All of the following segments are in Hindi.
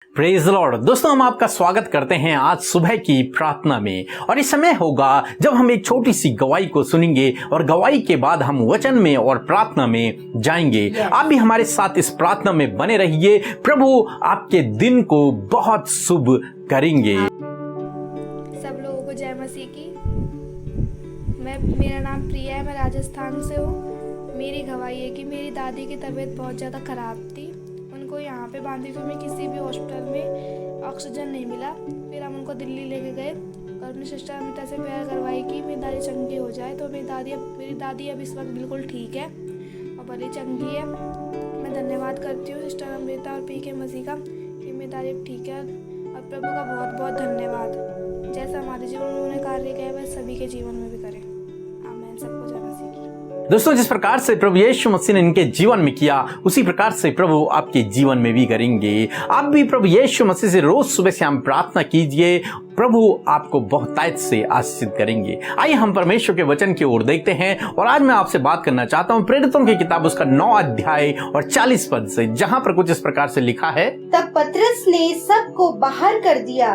Praise Lord. दोस्तों, हम आपका स्वागत करते हैं आज सुबह की प्रार्थना में। और इस समय होगा जब हम एक छोटी सी गवाही को सुनेंगे और गवाही के बाद हम वचन में और प्रार्थना में जाएंगे। आप भी हमारे साथ इस प्रार्थना में बने रहिए। प्रभु आपके दिन को बहुत शुभ करेंगे। सब लोगों को जय मसीह की। मेरा नाम प्रिया है, मैं राजस्थान से हूँ। मेरी गवाही है कि मेरी दादी की तबीयत बहुत ज़्यादा ख़राब थी। उनको यहाँ पे बांदीपुर में किसी भी हॉस्पिटल में ऑक्सीजन नहीं मिला। फिर हम उनको दिल्ली लेके गए और अपनी सिस्टर अमिता से प्रेयर करवाई कि मेरी दादी चंगी हो जाए। तो मेरी दादी अब इस वक्त बिल्कुल ठीक है और बड़ी चंगी है। मैं धन्यवाद करती हूँ सिस्टर अमिता और पी के मसीह का कि मेरी दादी अब ठीक है। और प्रभु का बहुत बहुत धन्यवाद। जैसा हमारे जीवन में उन्होंने कार्य किया वह सभी के जीवन में भी करें। आमीन। सबको जय मसीह की। दोस्तों, जिस प्रकार से प्रभु यीशु मसीह ने इनके जीवन में किया उसी प्रकार से प्रभु आपके जीवन में भी करेंगे। आप भी प्रभु यीशु मसीह से रोज सुबह शाम प्रार्थना कीजिए। प्रभु आपको बहुतायत से आशीषित करेंगे। आइए हम परमेश्वर के वचन की ओर देखते हैं। और आज मैं आपसे बात करना चाहता हूं प्रेरितों की किताब उसका 9 अध्याय और 40 पद से, जहां पर कुछ इस प्रकार से लिखा है। तब पतरस ने सबको बाहर कर दिया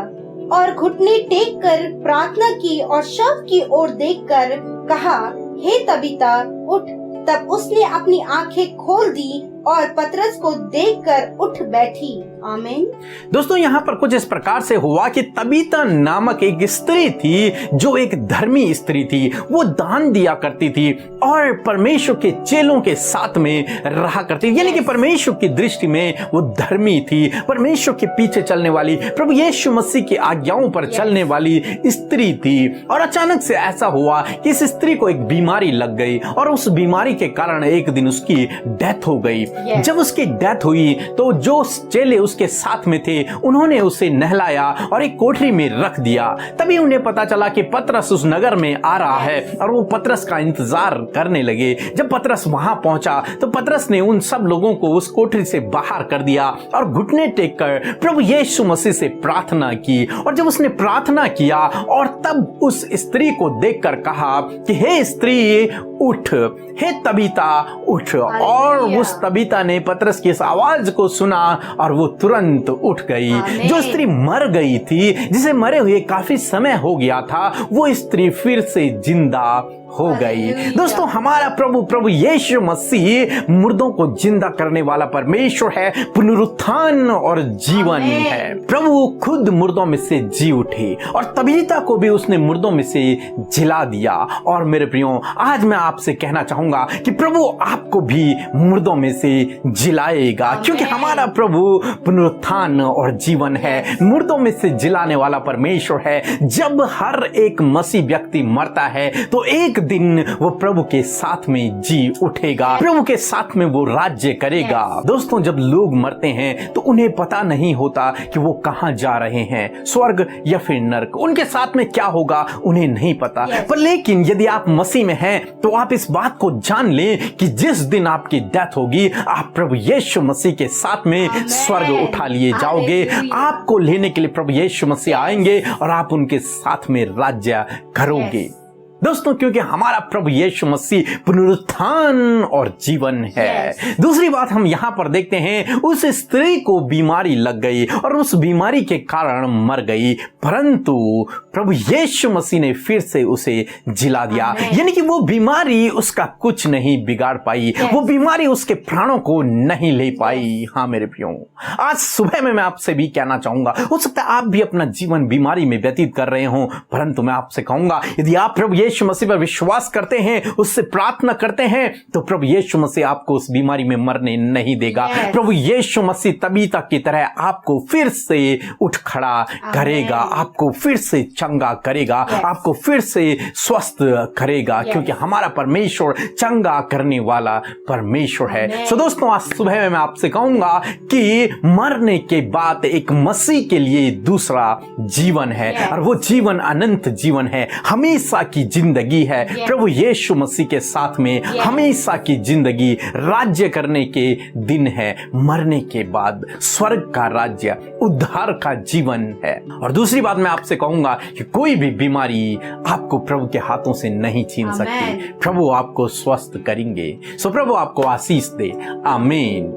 और घुटने टेक कर प्रार्थना की और शव की ओर देखकर कहा, हे तबीता उठ। तब उसने अपनी आंखें खोल दी और पतरस को देखकर उठ बैठी। आमीन। दोस्तों, यहाँ पर कुछ इस प्रकार से हुआ कि तबीता नामक एक स्त्री थी जो एक धर्मी स्त्री थी। वो दान दिया करती थी और परमेश्वर के चेलों के साथ में रहा करती थी। यानी कि परमेश्वर की दृष्टि में वो धर्मी थी, परमेश्वर के पीछे चलने वाली, प्रभु यीशु मसीह की आज्ञाओं पर चलने वाली स्त्री थी। और अचानक से ऐसा हुआ कि इस स्त्री को एक बीमारी लग गई और उस बीमारी के कारण एक दिन उसकी डेथ हो गई। जब उसकी डेथ हुई तो जो चेले उसके साथ में थे उन्होंने उसे नहलाया और एक कोठरी में रख दिया। तभी उन्हें पता चला कि पतरस उस नगर में आ रहा है और वो पतरस का इंतजार करने लगे। जब पतरस वहां पहुंचा तो पतरस ने उन सब लोगों को उस कोठरी से बाहर कर दिया और घुटने टेक कर प्रभु यीशु मसीह से प्रार्थना की। और जब उसने प्रार्थना किया और तब उस स्त्री को देखकर कहा कि हे स्त्री उठ, हे तबीता उठ। और उस तबीता ने पतरस की इस आवाज को सुना और वो तुरंत उठ गई। जो स्त्री मर गई थी, जिसे मरे हुए काफी समय हो गया था, वो स्त्री फिर से जिंदा हो गई। दोस्तों, हमारा प्रभु यीशु मसीह मुर्दों को जिंदा करने वाला परमेश्वर है, पुनरुत्थान और जीवन है। प्रभु खुद मुर्दों में से जी उठे और तबीता को भी उसने मुर्दों में से जिला दिया। और मेरे प्रियो, आज मैं आपसे कहना चाहूंगा कि प्रभु आपको भी मुर्दों में से जिलाएगा, क्योंकि हमारा प्रभु पुनरुत्थान और जीवन है, मुर्दों में से जिलाने वाला परमेश्वर है। जब हर एक मसीह व्यक्ति मरता है तो एक दिन वो प्रभु के साथ में जी उठेगा, प्रभु के साथ में वो राज्य करेगा। दोस्तों, जब लोग मरते हैं तो उन्हें पता नहीं होता कि वो कहां जा रहे हैं, स्वर्ग या फिर नरक। उनके साथ में क्या होगा उन्हें नहीं पता। पर लेकिन यदि आप मसीह में हैं तो आप इस बात को जान लें कि जिस दिन आपकी डेथ होगी आप प्रभु यीशु मसीह के साथ में स्वर्ग उठा लिए जाओगे। आपको लेने के लिए प्रभु यीशु मसीह आएंगे और आप उनके साथ में राज्य करोगे। दोस्तों, क्योंकि हमारा प्रभु यीशु मसीह पुनरुत्थान और जीवन है। दूसरी बात हम यहां पर देखते हैं, उस स्त्री को बीमारी लग गई और उस बीमारी के कारण मर गई, परंतु प्रभु यीशु मसीह ने फिर से उसे जिला दिया। यानी कि वो बीमारी उसका कुछ नहीं बिगाड़ पाई, वो बीमारी उसके प्राणों को नहीं ले पाई। हाँ मेरे प्रियो, आज सुबह में मैं आपसे भी कहना चाहूंगा, हो सकता है आप भी अपना जीवन बीमारी में व्यतीत कर रहे हो, परंतु मैं आपसे कहूंगा यदि आप प्रभु यीशु मसीह पर विश्वास करते हैं, उससे प्रार्थना करते हैं, तो प्रभु यीशु मसीह आपको उस बीमारी में मरने नहीं देगा। प्रभु यीशु मसीह तबीता की तरह आपको फिर से उठ खड़ा करेगा, आपको फिर से चंगा करेगा, आपको फिर से स्वस्थ करेगा, क्योंकि हमारा परमेश्वर चंगा करने वाला परमेश्वर है। सो दोस्तों, आज सुबह में मैं आपसे कहूंगा कि मरने के बाद एक मसीह के लिए दूसरा जीवन है और वो जीवन अनंत जीवन है, हमेशा की जिंदगी है। प्रभु यीशु मसीह के साथ में हमेशा की जिंदगी, राज्य करने के दिन है, मरने के बाद स्वर्ग का राज्य, उद्धार का जीवन है। और दूसरी बात मैं आपसे कहूंगा कि कोई भी बीमारी आपको प्रभु के हाथों से नहीं छीन सकती। प्रभु आपको स्वस्थ करेंगे। सो प्रभु आपको आशीष दे। आमीन।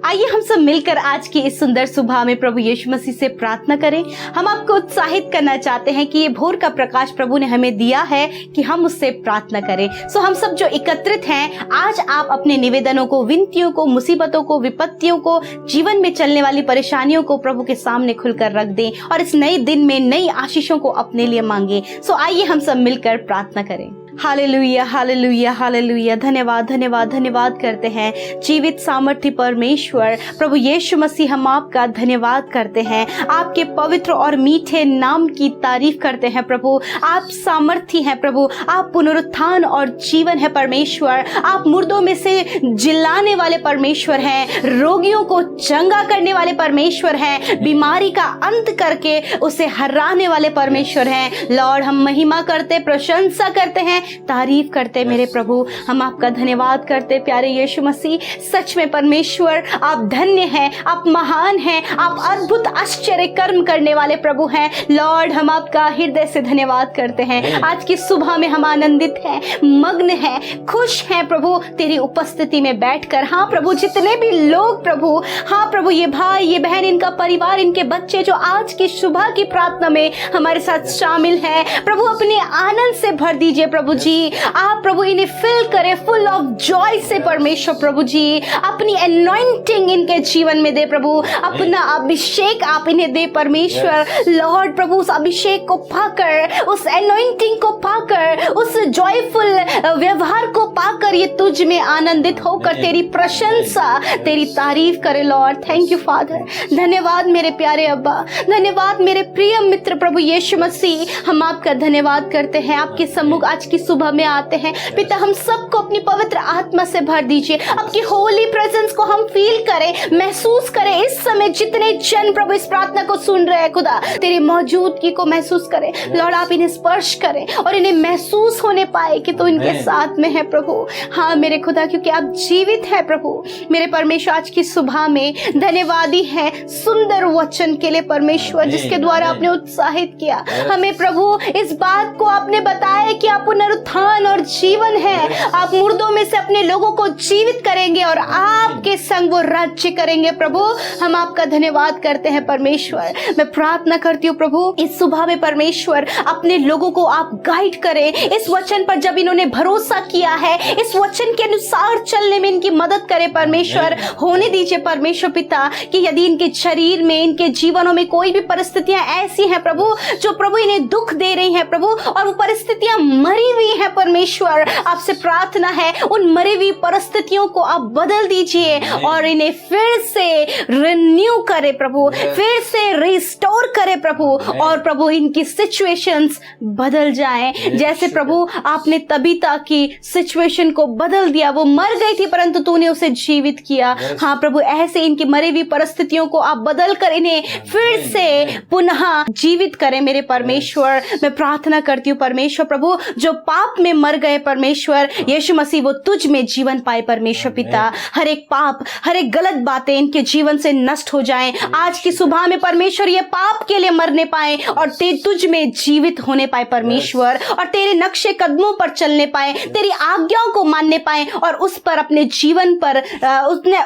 आइए हम सब मिलकर आज की इस सुंदर सुबह में प्रभु यीशु मसीह से प्रार्थना करें। हम आपको उत्साहित करना चाहते हैं कि ये भोर का प्रकाश प्रभु ने हमें दिया है कि हम उससे प्रार्थना करें। सो हम सब जो एकत्रित हैं, आज आप अपने निवेदनों को, विनतियों को, मुसीबतों को, विपत्तियों को, जीवन में चलने वाली परेशानियों को प्रभु के सामने खुलकर रख दें और इस नए दिन में नई आशीषों को अपने लिए मांगे। सो आइए हम सब मिलकर प्रार्थना करें। Hallelujah, hallelujah, hallelujah. धन्यवाद, धन्यवाद, धन्यवाद करते हैं जीवित सामर्थ्य परमेश्वर प्रभु यीशु मसीह, हम आपका धन्यवाद करते हैं। आपके पवित्र और मीठे नाम की तारीफ करते हैं प्रभु। आप सामर्थ्य हैं प्रभु, आप पुनरुत्थान और जीवन है परमेश्वर। आप मुर्दों में से जिलाने वाले परमेश्वर हैं, रोगियों को चंगा करने वाले परमेश्वर हैं, बीमारी का अंत करके उसे हराने वाले परमेश्वर हैं। लॉर्ड, हम महिमा करते, प्रशंसा करते हैं, तारीफ करते मेरे प्रभु। हम आपका धन्यवाद करते प्यारे यीशु मसीह। सच में परमेश्वर आप धन्य हैं, आप महान हैं, आप अद्भुत आश्चर्य कर्म करने वाले प्रभु हैं। लॉर्ड, हम आपका हृदय से धन्यवाद करते हैं। आज की सुबह में हम आनंदित हैं, मग्न हैं, खुश हैं प्रभु तेरी उपस्थिति में बैठकर। हाँ प्रभु, जितने भी लोग प्रभु, हाँ प्रभु, ये भाई, ये बहन, इनका परिवार, इनके बच्चे जो आज की सुबह की प्रार्थना में हमारे साथ शामिल हैं प्रभु, अपने आनंद से भर दीजिए प्रभु जी। आप प्रभु इन्हें फिल करें फुल ऑफ जॉय से परमेश्वर प्रभु जी। अपनी एनॉइंटिंग इनके जीवन में दे प्रभु, अपना अभिषेक आप इन्हें दे परमेश्वर। लॉर्ड प्रभु, उस अभिषेक को पाकर, उस एनॉइंटिंग को पाकर, उस जॉयफुल व्यवहार को पाकर ये तुझ में आनंदित होकर तेरी प्रशंसा, तेरी तारीफ करे लॉर्ड। Thank you father. धन्यवाद मेरे प्यारे अब्बा, धन्यवाद मेरे प्रिय मित्र प्रभु यीशु मसीह। हम आपका धन्यवाद करते हैं। आपके सम्मुख आज की सुबह में आते हैं पिता, हम सबको अपनी पवित्र आत्मा से भर दीजिए। आपकी होली प्रेजेंस को हम फील करें, महसूस करें। इस समय जितने जन प्रभु इस प्रार्थना को सुन रहे हैं खुदा, तेरी मौजूदगी को महसूस करें लॉर्ड। आप इन्हें स्पर्श करें और इन्हें महसूस होने पाए कि तो इनके साथ में है प्रभु। हाँ मेरे खुदा, क्योंकि आप जीवित है प्रभु। मेरे परमेश्वर, आज की सुबह में धन्यवादी है सुंदर वचन के लिए परमेश्वर, जिसके द्वारा आपने उत्साहित किया हमें प्रभु। इस बात को आपने बताया कि आप पुनरुत्थान और जीवन है। आप मुर्दों में से अपने लोगों को जीवित करेंगे और आपके संग वो राज्य करेंगे प्रभु। हम आपका धन्यवाद करते हैं परमेश्वर। मैं प्रार्थना करती हूँ प्रभु, इस सुबह में परमेश्वर अपने लोगों को आप गाइड करें। इस वचन पर जब इन्होंने भरोसा किया है, इस वचन के अनुसार चलने में इनकी मदद करें परमेश्वर। होने दीजिए परमेश्वर पिता कि यदि इनके शरीर में, इनके जीवनों में कोई भी परिस्थितियां ऐसी हैं प्रभु, जो प्रभु इन्हें दुख दे रही हैं प्रभु, और वो परिस्थितियां मरी हुई है परमेश्वर, आपसे प्रार्थना है उन मरी हुई परिस्थितियों को आप बदल दीजिए और इन्हें फिर से रिन्यू करे प्रभु, फिर से रिस्टोर करे प्रभु। और प्रभु इनकी सिचुएशंस बदल जाएं, जैसे प्रभु आपने तबीता की सिचुएशन को बदल दिया। वो मर गई थी परंतु तूने उसे जीवित किया। हाँ प्रभु, ऐसे इनकी मरी हुई परिस्थितियों को आप बदल कर इन्हें फिर से पुनः जीवित करें मेरे परमेश्वर। मैं प्रार्थना करती हूँ परमेश्वर प्रभु, जो पाप में मर गए परमेश्वर यीशु मसीह, वो तुझ में जीवन पाए परमेश्वर पिता। हर एक पाप, हर एक गलत बातें इनके जीवन से नष्ट हो जाएं। आज की सुबह में परमेश्वर ये पाप के लिए मरने पाए और तुझ में जीवित होने पाए परमेश्वर, और तेरे नक्शे कदमों पर चलने पाए, तेरी आज्ञाओं को मानने पाए और उस पर अपने जीवन पर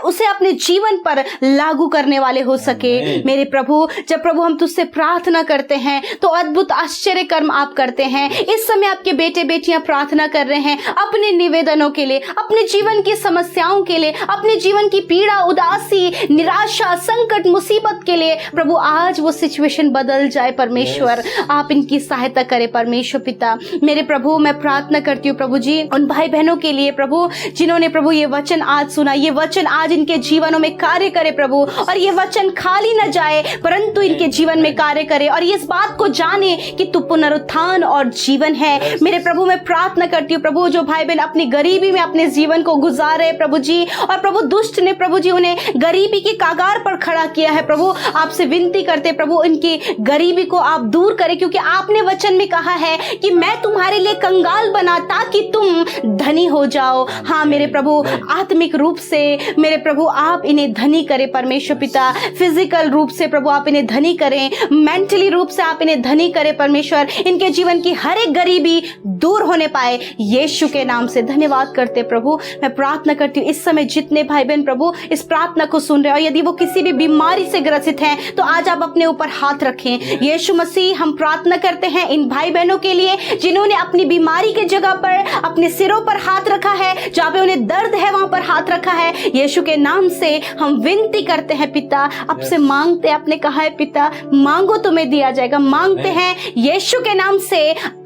उसे अपने जीवन पर लागू करने वाले हो सके मेरे प्रभु। जब प्रभु हम तुझसे प्रार्थना करते हैं तो अद्भुत आश्चर्य कर्म आप करते हैं। इस समय आपके बेटे बेटियां प्रार्थना कर रहे हैं अपने निवेदनों के लिए, अपने जीवन की समस्याओं के लिए, अपने जीवन की पीड़ा, उदासी, निराशा, संकट, मुसीबत के लिए। प्रभु आज वो सिचुएशन बदल जाए परमेश्वर, आप इनकी सहायता करें परमेश्वर पिता। मेरे प्रभु मैं प्रार्थना करती हूँ प्रभु जी उन भाई बहनों के लिए प्रभु, जिन्होंने प्रभु ये वचन आज सुना, ये वचन आज इनके जीवनों में कार्य करे प्रभु, और ये वचन खाली न जाए परंतु इनके जीवन में कार्य करे, और ये इस बात को जाने कि तू पुनरुत्थान और जीवन है। मेरे प्रभु मैं प्रार्थना करती हूँ प्रभु, जो भाई बहन अपनी गरीबी में अपने जीवन को गुजारे प्रभु जी, और प्रभु दुष्ट ने प्रभु जी उन्हें गरीबी की कागार पर खड़ा किया है प्रभु, आपसे विनती करते प्रभु इनकी गरीबी को आप दूर करें, क्योंकि आपने वचन में कहा है कि मैं तुम्हारे लिए कंगाल बना ताकि तुम धनी हो जाओ। हाँ मेरे प्रभु, आत्मिक रूप से मेरे प्रभु आप इन्हें धनी करें परमेश्वर पिता, फिजिकल रूप से प्रभु आप इन्हें धनी करें, मेंटली रूप से आप इन्हें धनी करें परमेश्वर। इनके जीवन की हर एक गरीबी दूर होने पाए यीशु के नाम से। धन्यवाद करते प्रभु। मैं प्रार्थना करती हूँ इस समय जितने भाई बहन प्रभु इस प्रार्थना को सुन रहे हैं और यदि वो किसी भी बीमारी से ग्रसित हैं तो आज आप अपने ऊपर हाथ रखें। यीशु मसीह हम प्रार्थना करते हैं इन भाई बहनों के लिए जिन्होंने अपनी बीमारी के जगह पर अपने सिरों पर हाथ रखा है, जहाँ पे उन्हें दर्द है वहां पर हाथ रखा है। यीशु के नाम से हम विनती करते हैं पिता, आपसे मांगते हैं, आपने कहा है पिता मांगो तुम्हें दिया जाएगा। मांगते हैं यीशु के नाम से,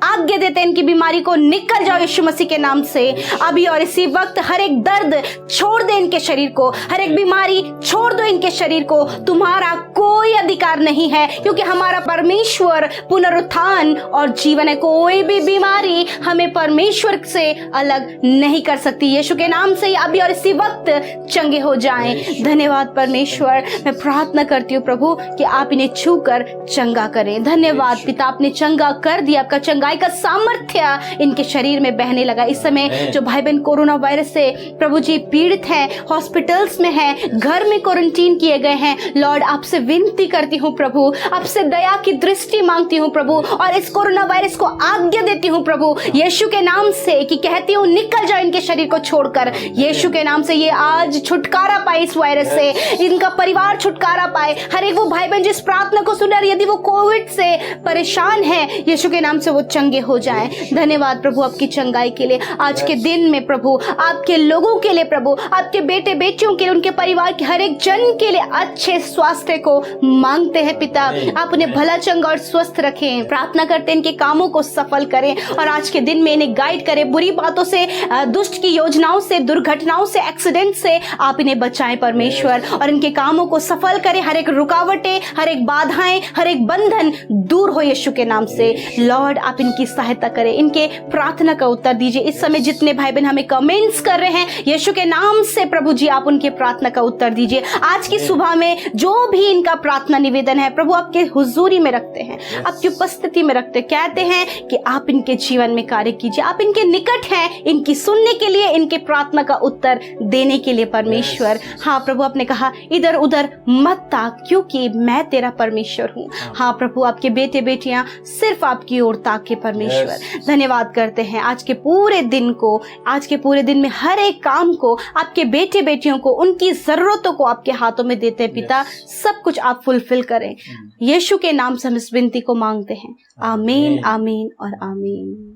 आज्ञा देते हैं इनकी बीमारी को निकल जाओ यीशु मसीह के नाम से अभी और इसी वक्त। हर एक दर्द छोड़ दे इनके शरीर को, हर एक बीमारी छोड़ दो इनके शरीर को। तुम्हारा कोई अधिकार नहीं है क्योंकि हमारा परमेश्वर पुनरुत्थान और जीवन है। कोई भी बीमारी हमें परमेश्वर से अलग नहीं कर सकती। यीशु के नाम से अभी और इसी वक्त चंगे हो जाएं। धन्यवाद परमेश्वर। मैं प्रार्थना करती हूँ प्रभु कि आप इन्हें छूकर चंगा करें। धन्यवाद पिता, आपने चंगा कर दिया। आपका चंगाई का सामर्थ्य इनके शरीर में बहने लगा। इस समय जो भाई बहन कोरोना वायरस से प्रभु जी पीड़ित हैं, हॉस्पिटल्स में हैं, घर में क्वारंटीन किए गए हैं, लॉर्ड आपसे विनती करती हूँ प्रभु, आपसे दया की दृष्टि मांगती हूँ प्रभु और इस कोरोना वायरस को आज्ञा देती हूँ प्रभु यीशु के नाम से कि कहती हूँ निकल जाओ इनके शरीर को छोड़कर। यीशु के नाम से ये आज छुटकारा पाए इस वायरस से, इनका परिवार छुटकारा पाए। हर एक वो भाई बहन जिस प्रार्थना को सुन रहे यदि वो कोविड से परेशान है यीशु के नाम से वो चंगे हो जाएं। धन्यवाद प्रभु आपकी चंगाई के लिए। आज के दिन में प्रभु आपके लोगों के लिए प्रभु, आपके बेटे बेटियों के लिए, उनके परिवार के हर एक जन के लिए अच्छे स्वास्थ्य को मांगते हैं पिता। आप उन्हें भला चंगा और स्वस्थ रखें। प्रार्थना करते हैं इनके कामों को सफल करें और आज के दिन में इन्हें गाइड करें। बुरी बातों से, दुष्ट की योजनाओं से, दुर्घटनाओं से, एक्सीडेंट से आप इन्हें बचाएं परमेश्वर और इनके कामों को सफल करें। हर एक रुकावटें, हर एक बाधाएं, हर एक बंधन दूर हो यीशु के नाम से। लॉर्ड आप इनकी सहायता करें, इनके प्रार्थना का उत्तर दीजिए। इस समय जितने भाई बहन हमें कमेंट्स कर रहे हैं यीशु के नाम से प्रभु जी आप उनके प्रार्थना का उत्तर दीजिए। आज की सुबह में जो भी इनका प्रार्थना निवेदन है प्रभु आपके हुजूरी में रखते हैं, आपकी उपस्थिति में रखते हैं। कहते हैं कि आप इनके जीवन में कार्य कीजिए। आप इनके निकट हैं, इनकी सुनने के लिए, इनके प्रार्थना का उत्तर देने के लिए परमेश्वर। हाँ प्रभु आपने कहा इधर उधर मत ताक क्योंकि मैं तेरा परमेश्वर हूँ। हाँ प्रभु आपके बेटे बेटियां सिर्फ आपकी ओर ताके परमेश्वर। धन्यवाद करते हैं आज के पूरे दिन को, आज के पूरे दिन में हर एक काम को आपके बेटे बेटियों को, उनकी जरूरतों को आपके हाथों में देते हैं पिता। सब कुछ आप फुलफिल करें। यीशु के नाम से हम इस विनती को मांगते हैं। आमीन, आमीन और आमीन।